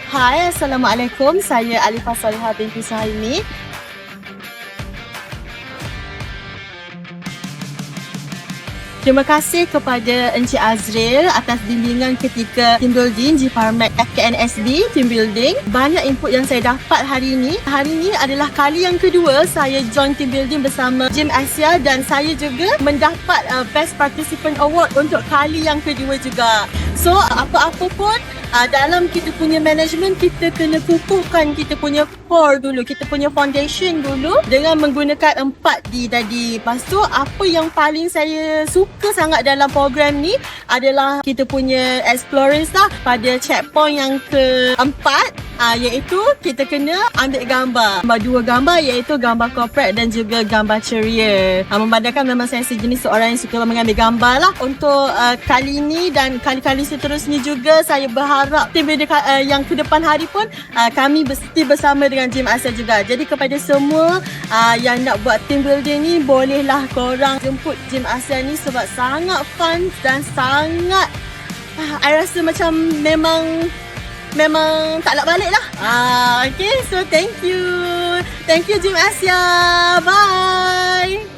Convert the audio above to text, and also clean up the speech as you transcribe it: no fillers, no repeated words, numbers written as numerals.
Hai, Assalamualaikum. Saya Alifah Salihah binti Suhaimi. Terima kasih kepada Encik Azril atas bimbingan ketika team building di Parmed FKNSB team building. Banyak input yang saya dapat hari ini. Hari ini adalah kali yang kedua saya join team building bersama Gym Asia dan saya juga mendapat Best Participant Award untuk kali yang kedua juga. So, apa-apa pun dalam kita punya management, kita kena kukuhkan kita punya core dulu, kita punya foundation dulu dengan menggunakan 4D tadi. Lepas tu, apa yang paling saya suka sangat dalam program ni adalah kita punya explorers lah pada checkpoint yang keempat, iaitu kita kena ambil gambar. Dua gambar iaitu gambar corporate dan juga gambar ceria. Memandangkan memang saya sejenis seorang yang suka mengambil gambar lah. Untuk kali ini dan kali-kali seterusnya juga saya berharap tim building yang ke depan hari pun kami mesti bersama dengan Gym Asia juga. Jadi kepada semua yang nak buat team building ni, bolehlah korang jemput Gym Asia ni sebab sangat fun dan sangat I rasa macam memang tak nak balik lah. Okay, so thank you Gym Asia. Bye.